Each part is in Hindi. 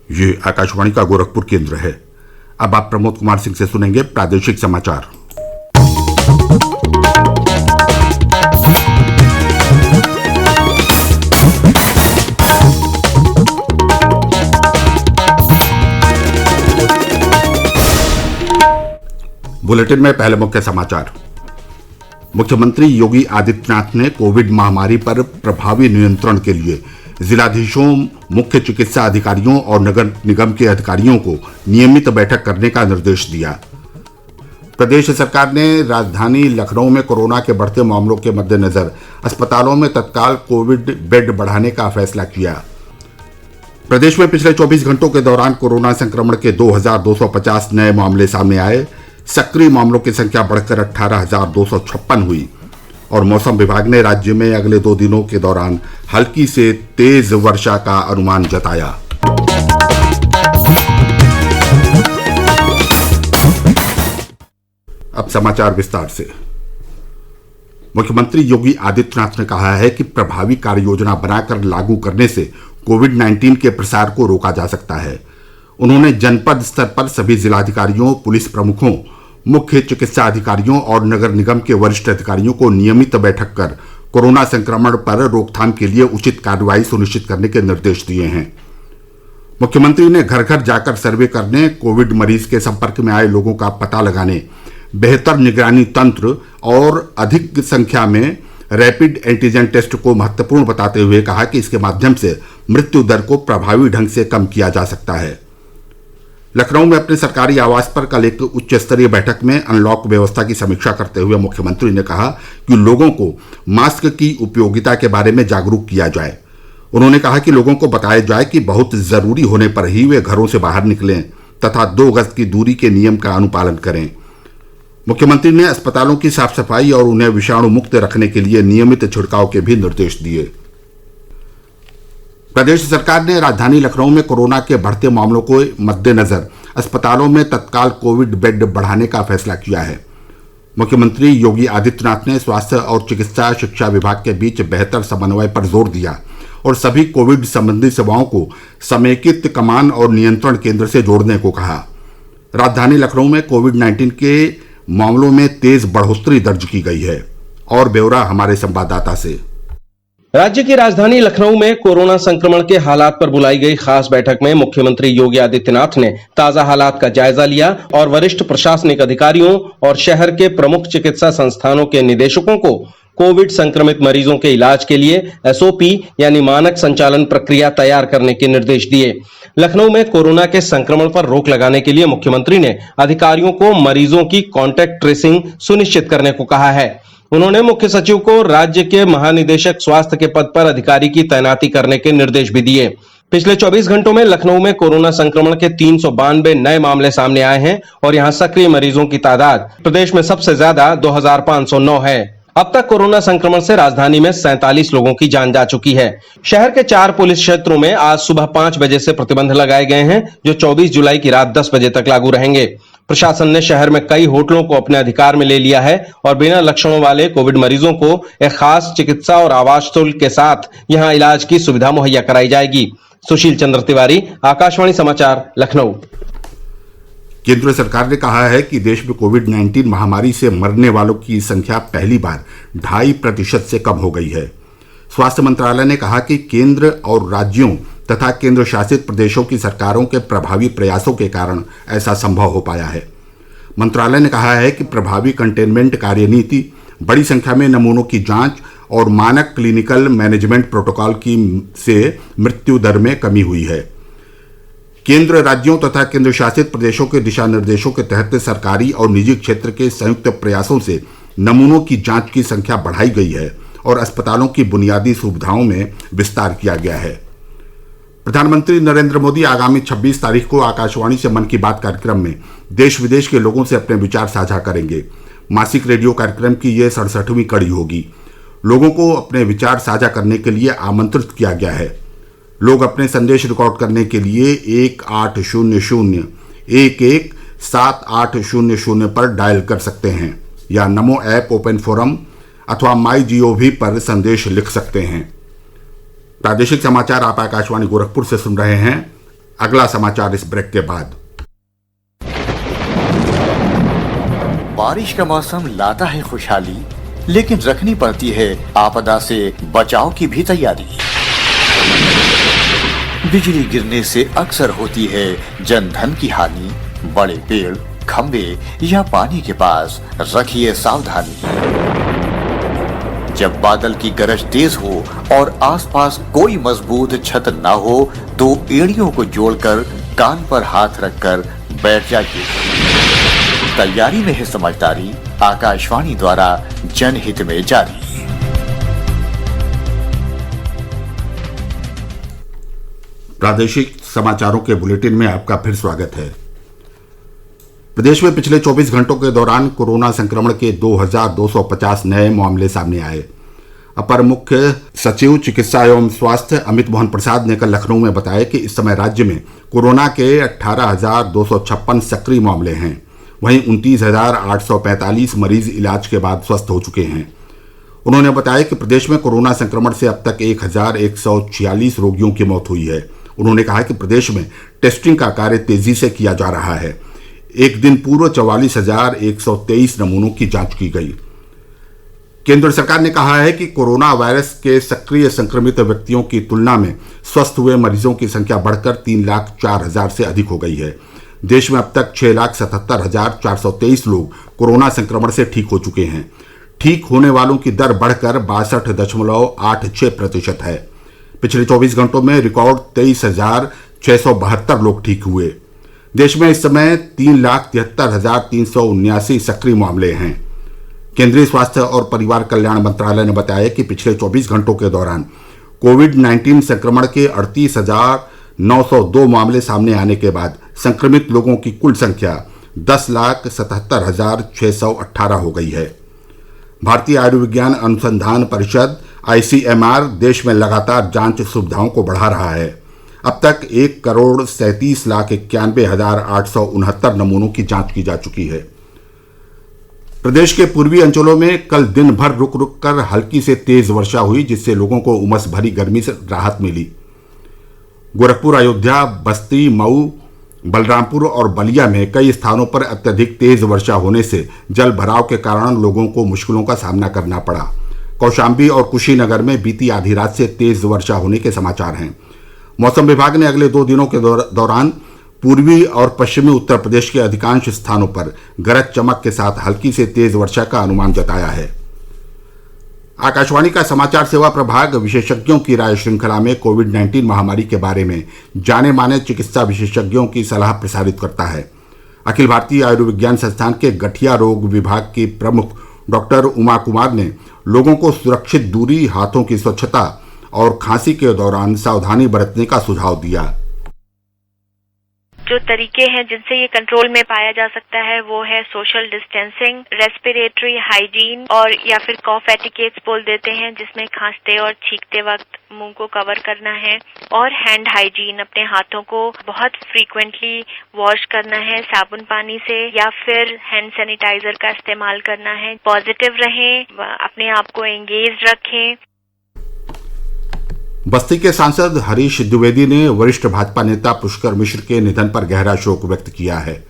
ये आकाशवाणी का गोरखपुर केंद्र है। अब आप प्रमोद कुमार सिंह से सुनेंगे प्रादेशिक समाचार। बुलेटिन में पहले मुख्य समाचार। मुख्यमंत्री योगी आदित्यनाथ ने कोविड महामारी पर प्रभावी नियंत्रण के लिए जिलाधीशों, मुख्य चिकित्सा अधिकारियों और नगर निगम के अधिकारियों को नियमित बैठक करने का निर्देश दिया। प्रदेश सरकार ने राजधानी लखनऊ में कोरोना के बढ़ते मामलों के मद्देनजर अस्पतालों में तत्काल कोविड बेड बढ़ाने का फैसला किया। प्रदेश में पिछले 24 घंटों के दौरान कोरोना संक्रमण के 2,250 नए मामले सामने आए। सक्रिय मामलों की संख्या बढ़कर 18,256 हुई। और मौसम विभाग ने राज्य में अगले 2 दिनों के दौरान हल्की से तेज वर्षा का अनुमान जताया। अब समाचार विस्तार से। मुख्यमंत्री योगी आदित्यनाथ ने कहा है कि प्रभावी कार्य योजना बनाकर लागू करने से कोविड-19 के प्रसार को रोका जा सकता है। उन्होंने जनपद स्तर पर सभी जिलाधिकारियों, पुलिस प्रमुखों, मुख्य चिकित्सा अधिकारियों और नगर निगम के वरिष्ठ अधिकारियों को नियमित बैठक कर कोरोना संक्रमण पर रोकथाम के लिए उचित कार्रवाई सुनिश्चित करने के निर्देश दिए हैं। मुख्यमंत्री ने घर घर जाकर सर्वे करने, कोविड मरीज के संपर्क में आए लोगों का पता लगाने, बेहतर निगरानी तंत्र और अधिक संख्या में रैपिड एंटीजन टेस्ट को महत्वपूर्ण बताते हुए कहा कि इसके माध्यम से मृत्यु दर को प्रभावी ढंग से कम किया जा सकता है। लखनऊ में अपने सरकारी आवास पर कल एक उच्च स्तरीय बैठक में अनलॉक व्यवस्था की समीक्षा करते हुए मुख्यमंत्री ने कहा कि लोगों को मास्क की उपयोगिता के बारे में जागरूक किया जाए। उन्होंने कहा कि लोगों को बताया जाए कि बहुत जरूरी होने पर ही वे घरों से बाहर निकलें तथा 2 गज की दूरी के नियम का अनुपालन करें। मुख्यमंत्री ने अस्पतालों की साफ सफाई और उन्हें विषाणु मुक्त रखने के लिए नियमित छिड़काव के भी निर्देश दिए। प्रदेश सरकार ने राजधानी लखनऊ में कोरोना के बढ़ते मामलों को मद्देनजर अस्पतालों में तत्काल कोविड बेड बढ़ाने का फैसला किया है। मुख्यमंत्री योगी आदित्यनाथ ने स्वास्थ्य और चिकित्सा शिक्षा विभाग के बीच बेहतर समन्वय पर जोर दिया और सभी कोविड संबंधी सेवाओं को समेकित कमान और नियंत्रण केंद्र से जोड़ने को कहा। राजधानी लखनऊ में कोविड-19 के मामलों में तेज बढ़ोतरी दर्ज की गई है। और ब्यौरा हमारे संवाददाता से। राज्य की राजधानी लखनऊ में कोरोना संक्रमण के हालात पर बुलाई गई खास बैठक में मुख्यमंत्री योगी आदित्यनाथ ने ताजा हालात का जायजा लिया और वरिष्ठ प्रशासनिक अधिकारियों और शहर के प्रमुख चिकित्सा संस्थानों के निदेशकों को कोविड संक्रमित मरीजों के इलाज के लिए एसओपी यानी मानक संचालन प्रक्रिया तैयार करने के निर्देश दिए। लखनऊ में कोरोना के संक्रमण पर रोक लगाने के लिए मुख्यमंत्री ने अधिकारियों को मरीजों की कॉन्टैक्ट ट्रेसिंग सुनिश्चित करने को कहा है। उन्होंने मुख्य सचिव को राज्य के महानिदेशक स्वास्थ्य के पद पर अधिकारी की तैनाती करने के निर्देश भी दिए। पिछले 24 घंटों में लखनऊ में कोरोना संक्रमण के 392 नए मामले सामने आए हैं और यहां सक्रिय मरीजों की तादाद प्रदेश में सबसे ज्यादा 2509 है। अब तक कोरोना संक्रमण से राजधानी में 47 लोगों की जान जा चुकी है। शहर के 4 पुलिस क्षेत्रों में आज सुबह 5 बजे से प्रतिबंध लगाए गए हैं, जो 24 जुलाई की रात 10 बजे तक लागू रहेंगे। प्रशासन ने शहर में कई होटलों को अपने अधिकार में ले लिया है और बिना लक्षणों वाले कोविड मरीजों को एक खास चिकित्सा और आवास शुल्क के साथ यहां इलाज की सुविधा मुहैया कराई जाएगी। सुशील चंद्र तिवारी, आकाशवाणी समाचार, लखनऊ। केंद्र सरकार ने कहा है कि देश में कोविड-19 महामारी से मरने वालों की संख्या पहली बार 2.5% से कम हो गई है। स्वास्थ्य मंत्रालय ने कहा कि केंद्र और राज्यों तथा केंद्र शासित प्रदेशों की सरकारों के प्रभावी प्रयासों के कारण ऐसा संभव हो पाया है। मंत्रालय ने कहा है कि प्रभावी कंटेनमेंट कार्यनीति, बड़ी संख्या में नमूनों की जांच और मानक क्लिनिकल मैनेजमेंट प्रोटोकॉल से मृत्यु दर में कमी हुई है। केंद्र, राज्यों तथा केंद्र शासित प्रदेशों के दिशा निर्देशों के तहत सरकारी और निजी क्षेत्र के संयुक्त प्रयासों से नमूनों की जांच की संख्या बढ़ाई गई है और अस्पतालों की बुनियादी सुविधाओं में विस्तार किया गया है। प्रधानमंत्री नरेंद्र मोदी आगामी 26 तारीख को आकाशवाणी से मन की बात कार्यक्रम में देश विदेश के लोगों से अपने विचार साझा करेंगे। मासिक रेडियो कार्यक्रम की यह 67वीं कड़ी होगी। लोगों को अपने विचार साझा करने के लिए आमंत्रित किया गया है। लोग अपने संदेश रिकॉर्ड करने के लिए 1800-117800 पर डायल कर सकते हैं या नमो ऐप, ओपन फोरम अथवा MyGov पर संदेश लिख सकते हैं। प्रादेशिक समाचार आप आकाशवाणी गोरखपुर से सुन रहे हैं। अगला समाचार इस ब्रेक के बाद। बारिश का मौसम लाता है खुशहाली, लेकिन रखनी पड़ती है आपदा से बचाव की भी तैयारी। बिजली गिरने से अक्सर होती है जन धन की हानि। बड़े पेड़, खंभे या पानी के पास रखिए सावधानी। जब बादल की गरज तेज हो और आसपास कोई मजबूत छत ना हो तो एड़ियों को जोड़कर कान पर हाथ रखकर बैठ जाइए। तैयारी में है समझदारी, आकाशवाणी द्वारा जनहित में जारी। प्रादेशिक समाचारों के बुलेटिन में आपका फिर स्वागत है। प्रदेश में पिछले 24 घंटों के दौरान कोरोना संक्रमण के 2250 नए मामले सामने आए। अपर मुख्य सचिव चिकित्सा एवं स्वास्थ्य अमित मोहन प्रसाद ने कल लखनऊ में बताया कि इस समय राज्य में कोरोना के 18,256 सक्रिय मामले हैं। वहीं 29,845 मरीज इलाज के बाद स्वस्थ हो चुके हैं। उन्होंने बताया कि प्रदेश में कोरोना संक्रमण से अब तक 1,146 रोगियों की मौत हुई है। उन्होंने कहा कि प्रदेश में टेस्टिंग का कार्य तेजी से किया जा रहा है। एक दिन पूर्व 44,123 नमूनों की जांच की गई। केंद्र सरकार ने कहा है कि कोरोना वायरस के सक्रिय संक्रमित व्यक्तियों की तुलना में स्वस्थ हुए मरीजों की संख्या बढ़कर 3,04,000 से अधिक हो गई है। देश में अब तक 6,77,423 लोग कोरोना संक्रमण से ठीक हो चुके हैं। ठीक होने वालों की दर बढ़कर 62.86% है। पिछले 24 घंटों में रिकॉर्ड 23,672 लोग ठीक हुए। देश में इस समय 3,73,379 सक्रिय मामले हैं। केंद्रीय स्वास्थ्य और परिवार कल्याण मंत्रालय ने बताया कि पिछले 24 घंटों के दौरान कोविड-19 संक्रमण के 38,902 मामले सामने आने के बाद संक्रमित लोगों की कुल संख्या 10,77,618 हो गई है। भारतीय आयुर्विज्ञान अनुसंधान परिषद ICMR देश में लगातार जांच सुविधाओं को बढ़ा रहा है। अब तक 1,37,91,869 नमूनों की जांच की जा चुकी है। प्रदेश के पूर्वी अंचलों में कल दिन भर रुक रुक कर हल्की से तेज वर्षा हुई, जिससे लोगों को उमस भरी गर्मी से राहत मिली। गोरखपुर, अयोध्या, बस्ती, मऊ, बलरामपुर और बलिया में कई स्थानों पर अत्यधिक तेज वर्षा होने से जल भराव के कारण लोगों को मुश्किलों का सामना करना पड़ा। कौशाम्बी और कुशीनगर में बीती आधी रात से तेज वर्षा होने के समाचार हैं। मौसम विभाग ने अगले 2 दिनों के दौरान पूर्वी और पश्चिमी उत्तर प्रदेश के अधिकांश स्थानों पर गरज चमक के साथ हल्की से तेज वर्षा का अनुमान जताया है। आकाशवाणी का समाचार सेवा प्रभाग विशेषज्ञों की राय श्रृंखला में कोविड-19 महामारी के बारे में जाने माने चिकित्सा विशेषज्ञों की सलाह प्रसारित करता है। अखिल भारतीय आयुर्विज्ञान संस्थान के गठिया रोग विभाग की प्रमुख डॉक्टर उमा कुमार ने लोगों को सुरक्षित दूरी, हाथों की स्वच्छता और खांसी के दौरान सावधानी बरतने का सुझाव दिया। जो तरीके हैं जिनसे ये कंट्रोल में पाया जा सकता है वो है सोशल डिस्टेंसिंग, रेस्पिरेटरी हाइजीन और या फिर कॉफ एटिकेट्स बोल देते हैं, जिसमें खांसते और छींकते वक्त मुंह को कवर करना है, और हैंड हाइजीन, अपने हाथों को बहुत फ्रीक्वेंटली वॉश करना है साबुन पानी से या फिर हैंड सैनिटाइजर का इस्तेमाल करना है। पॉजिटिव रहें, अपने आप को एंगेज रखें। बस्ती के सांसद हरीश द्विवेदी ने वरिष्ठ भाजपा नेता पुष्कर मिश्र के निधन पर गहरा शोक व्यक्त किया है।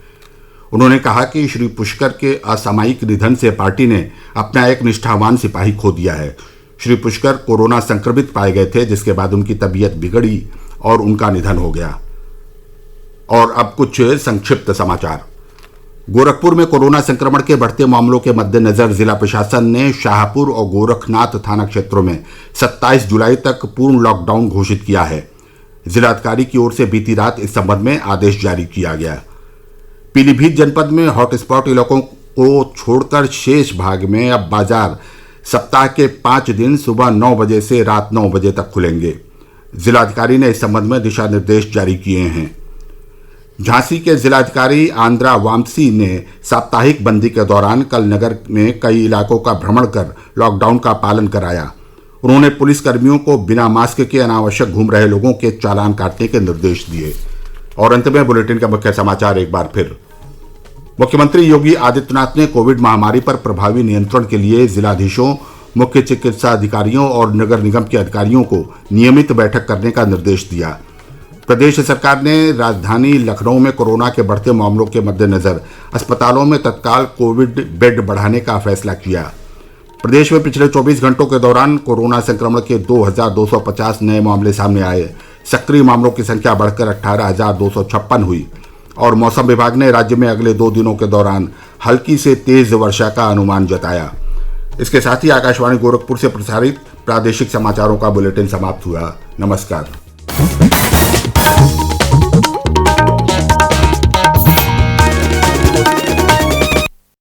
उन्होंने कहा कि श्री पुष्कर के असामयिक निधन से पार्टी ने अपना एक निष्ठावान सिपाही खो दिया है। श्री पुष्कर कोरोना संक्रमित पाए गए थे, जिसके बाद उनकी तबीयत बिगड़ी और उनका निधन हो गया। और अब कुछ संक्षिप्त समाचार। गोरखपुर में कोरोना संक्रमण के बढ़ते मामलों के मद्देनजर जिला प्रशासन ने शाहपुर और गोरखनाथ थाना क्षेत्रों में 27 जुलाई तक पूर्ण लॉकडाउन घोषित किया है। जिलाधिकारी की ओर से बीती रात इस संबंध में आदेश जारी किया गया। पीलीभीत जनपद में हॉटस्पॉट इलाकों को छोड़कर शेष भाग में अब बाजार सप्ताह के 5 दिन सुबह 9 बजे से रात 9 बजे तक खुलेंगे। जिलाधिकारी ने इस संबंध में दिशा निर्देश जारी किए हैं। झांसी के जिलाधिकारी आंद्रा वामसी ने साप्ताहिक बंदी के दौरान कल नगर में कई इलाकों का भ्रमण कर लॉकडाउन का पालन कराया। उन्होंने पुलिसकर्मियों को बिना मास्क के अनावश्यक घूम रहे लोगों के चालान काटने के निर्देश दिए। और अंत में बुलेटिन का मुख्य समाचार एक बार फिर। मुख्यमंत्री योगी आदित्यनाथ ने कोविड महामारी पर प्रभावी नियंत्रण के लिए जिलाधीशों, मुख्य चिकित्सा अधिकारियों और नगर निगम के अधिकारियों को नियमित बैठक करने का निर्देश दिया। प्रदेश सरकार ने राजधानी लखनऊ में कोरोना के बढ़ते मामलों के मद्देनजर अस्पतालों में तत्काल कोविड बेड बढ़ाने का फैसला किया। प्रदेश में पिछले 24 घंटों के दौरान कोरोना संक्रमण के 2,250 नए मामले सामने आए। सक्रिय मामलों की संख्या बढ़कर 18,256 हुई और मौसम विभाग ने राज्य में अगले 2 दिनों के दौरान हल्की से तेज वर्षा का अनुमान जताया। इसके साथ ही आकाशवाणी गोरखपुर से प्रसारित प्रादेशिक समाचारों का बुलेटिन समाप्त हुआ। नमस्कार।